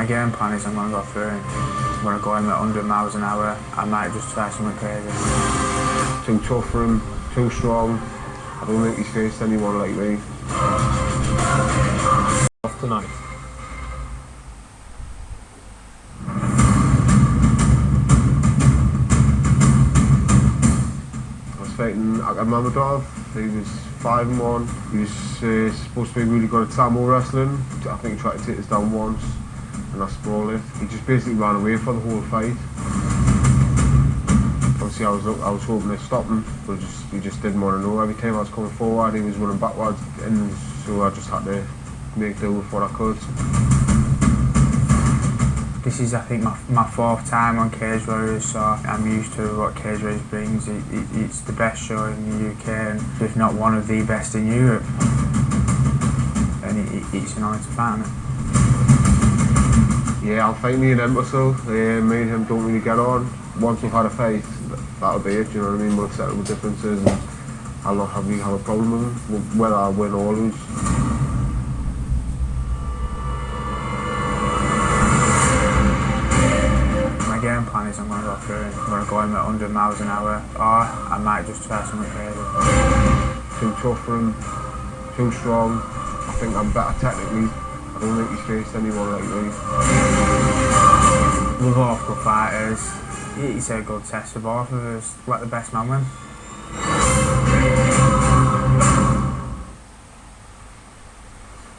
My game plan is I'm going to go through and I'm going to go in at 100 miles an hour. I might just try something crazy. Too tough for him, too strong. I don't think he's faced anyone like me. Off tonight. I was fighting Akamamadov. He was 5-1. He was supposed to be really good at Tamil wrestling. I think he tried to take us down once, and I sprawled it. He just basically ran away for the whole fight. Obviously, I was hoping to stop him, but he just didn't want to know. Every time I was coming forward, he was running backwards, and so I just had to make do with what I could. This is, I think, my 4th time on Cage Warriors, so I'm used to what Cage Warriors brings. It's the best show in the UK, and if not one of the best in Europe. And it's an honour to fight him. Yeah, I'll fight Ian Entwistle. Me and him don't really get on. Once we've had a fight, that'll be it, you know what I mean? We'll settle the differences, and I'll not have a problem with him, whether I win or lose. My game plan is I'm going to go through and I'm going to go in at 100 miles an hour, or I might just try something crazy. Too tough for him, too strong. I think I'm better technically. I don't think he's faced anyone like me. We're both good fighters. It's a good test for both of us. Let the best man win.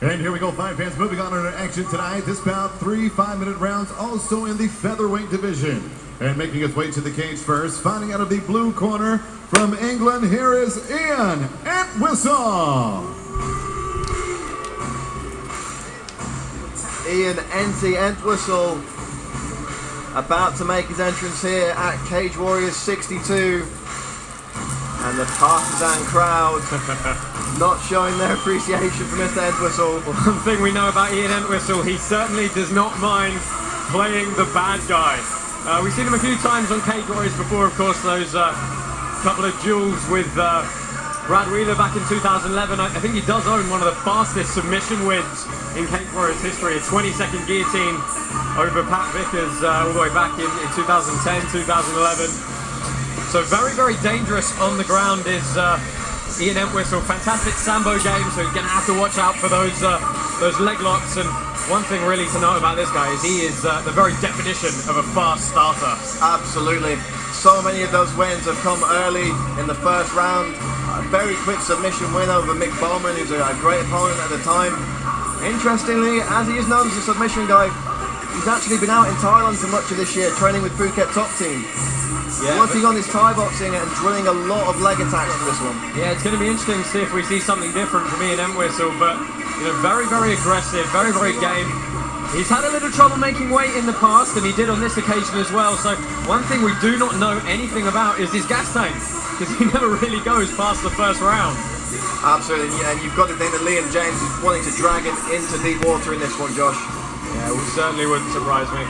And here we go, fight fans, moving on to action tonight. This bout, 3 5-minute rounds, also in the featherweight division. And making his way to the cage first, fighting out of the blue corner from England, here is Ian Entwistle. Ian Entwistle about to make his entrance here at Cage Warriors 62. And the partisan crowd not showing their appreciation for Mr. Entwistle. One thing we know about Ian Entwistle, he certainly does not mind playing the bad guy. We've seen him a few times on Cage Warriors before, of course, those couple of duels with Brad Wheeler back in 2011. I think he does own one of the fastest submission wins in Cage Warriors history, a 20-second guillotine over Pat Vickers all the way back in 2010, 2011. So very, very dangerous on the ground is Ian Entwistle. Fantastic sambo game, so he's going to have to watch out for those leg locks. And one thing really to note about this guy is he is the very definition of a fast starter. Absolutely. So many of those wins have come early in the first round. A very quick submission win over Mick Bowman, who's a great opponent at the time. Interestingly, as he is known as a submission guy, he's actually been out in Thailand for much of this year, training with Phuket Top Team. Yeah, working on his Thai boxing and drilling a lot of leg attacks for this one. Yeah, it's going to be interesting to see if we see something different from Ian Entwistle, but you know, very, very aggressive, very, very game. He's had a little trouble making weight in the past, and he did on this occasion as well. So one thing we do not know anything about is his gas tank, because he never really goes past the first round. Absolutely, and you've got to think that Liam James is wanting to drag him into deep water in this one, Josh. Yeah, it certainly wouldn't surprise me.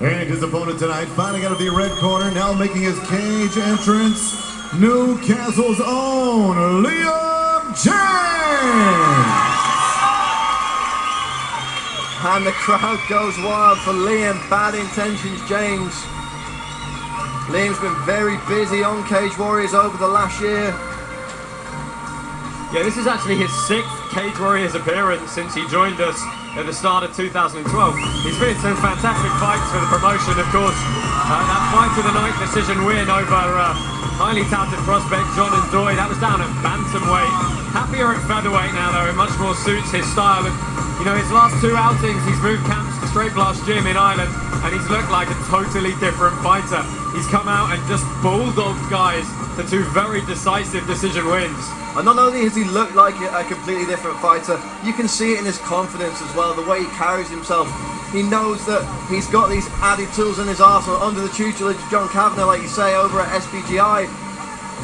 And his opponent tonight, fighting out of the red corner, now making his cage entrance, Newcastle's own Liam James! And the crowd goes wild for Liam Bad Intentions James. Liam's been very busy on Cage Warriors over the last year. Yeah, this is actually his 6th Cage Warriors appearance since he joined us at the start of 2012. He's been in some fantastic fights for the promotion, of course. That fight of the night decision win over highly touted prospect John and Doy, that was down at bantamweight. Happier at featherweight now, though. It much more suits his style. And you know, his last 2 outings, he's moved camps to Straight Blast Gym in Ireland, and he's looked like a totally different fighter. He's come out and just bulldogged guys to 2 very decisive decision wins. And not only has he looked like a completely different fighter, you can see it in his confidence as well, the way he carries himself. He knows that he's got these added tools in his arsenal under the tutelage of John Kavanagh, like you say, over at SBGI.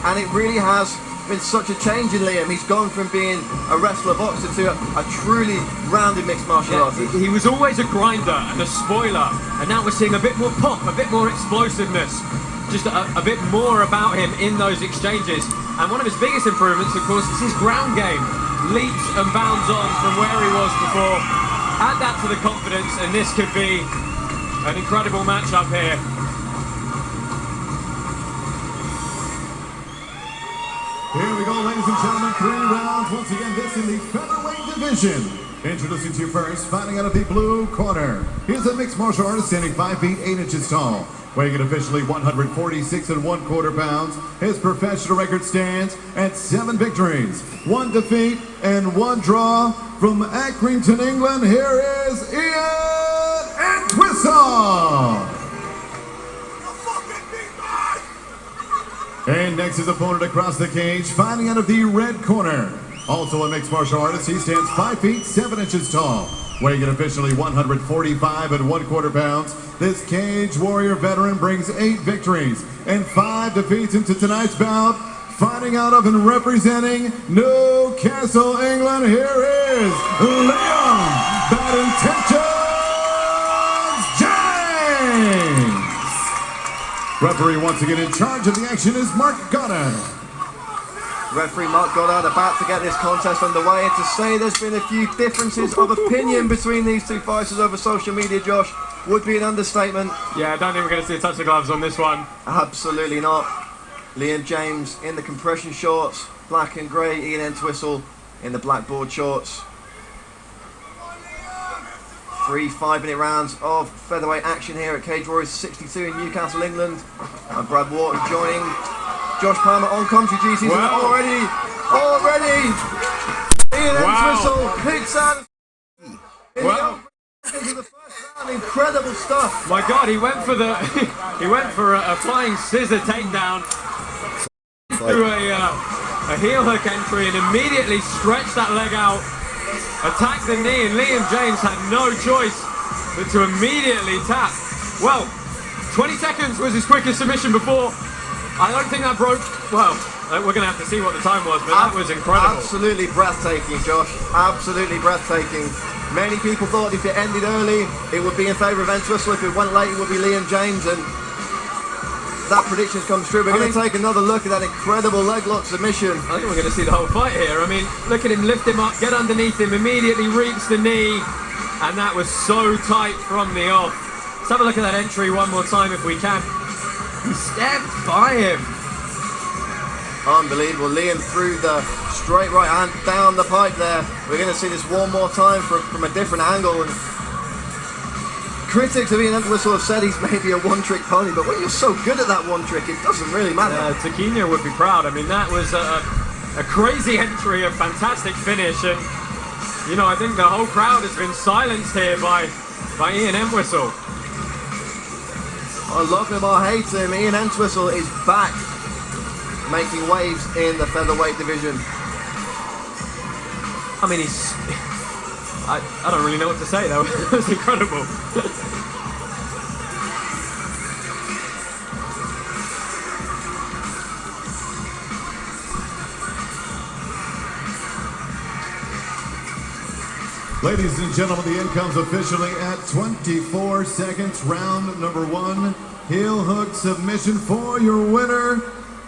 And it really has been such a change in Liam. He's gone from being a wrestler boxer to a truly rounded mixed martial artist. He was always a grinder and a spoiler, and now we're seeing a bit more pop, a bit more explosiveness, just a bit more about him in those exchanges. And one of his biggest improvements, of course, is his ground game. leaps and bounds on from where he was before. Add that to the confidence, and this could be an incredible matchup here. Here we go, ladies and gentlemen, 3 rounds. Once again, this in the featherweight division. Introducing to you first, fighting out of the blue corner. He's a mixed martial artist standing 5 feet 8 inches tall, weighing in officially 146 1/4 pounds. His professional record stands at 7 victories, 1 defeat, and 1 draw. From Accrington, England, here is Ian Entwistle. And next his opponent across the cage, fighting out of the red corner. Also a mixed martial artist, he stands 5 feet 7 inches tall, weighing in officially 145 1/4 pounds. This cage warrior veteran brings 8 victories and 5 defeats into tonight's bout. Fighting out of and representing Newcastle, England, here is Liam Bad Intentions James. Referee once again in charge of the action is Mark Goddard. Referee Mark Goddard about to get this contest underway, and to say there's been a few differences of opinion between these two fighters over social media, Josh, would be an understatement. Yeah, I don't think we're going to see a touch of gloves on this one. Absolutely not. Liam James in the compression shorts, black and grey. Ian Entwistle in the black board shorts. 3 5-minute rounds of featherweight action here at Cage Warriors 62 in Newcastle, England. And Brad Wharton joining Josh Palmer on commentary duties. Wow. Already, Ian Entwistle hits out. Wow. Into the first round, incredible stuff. My God, he went for the he went for a flying scissor takedown through a heel hook entry and immediately stretched that leg out, attacked the knee, and Liam James had no choice but to immediately tap. Well, 20 seconds was his quickest submission before. I don't think that broke. Well, we're going to have to see what the time was, but that was incredible. Absolutely breathtaking, Josh. Absolutely breathtaking. Many people thought if it ended early, it would be in favour of Entwistle. If it went late, it would be Liam James, and that prediction's come true. We're going to take another look at that incredible leg lock submission. I think we're going to see the whole fight here. I mean, look at him lift him up, get underneath him, immediately reach the knee, and that was so tight from the off. Let's have a look at that entry one more time if we can. He stepped by him. Unbelievable. Liam threw the straight right hand down the pipe there. We're going to see this one more time from a different angle. And critics of Ian Entwistle have said he's maybe a one-trick pony, but when you're so good at that one trick, it doesn't really matter. Taquinho would be proud. I mean, that was a crazy entry, a fantastic finish, and you know, I think the whole crowd has been silenced here by Ian Entwistle. I love him or hate him, Ian Entwistle is back, making waves in the featherweight division. I mean, I don't really know what to say though. It was incredible. Ladies and gentlemen, the end comes officially at 24 seconds. Round number 1. Heel hook submission for your winner,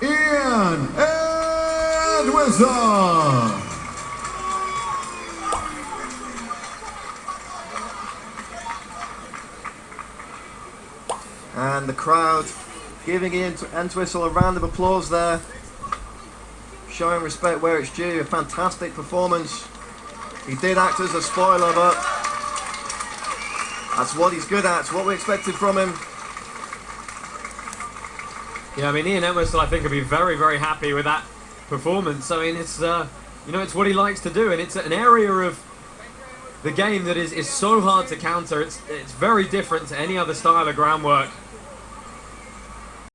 Ian Entwistle. And the crowd giving Ian Entwistle a round of applause there, showing respect where it's due. A fantastic performance. He did act as a spoiler, but that's what he's good at. It's what we expected from him. Yeah, I mean, Ian Entwistle, I think, will be very, very happy with that performance. I mean, it's you know, it's what he likes to do, and it's an area of the game that is so hard to counter. It's very different to any other style of groundwork.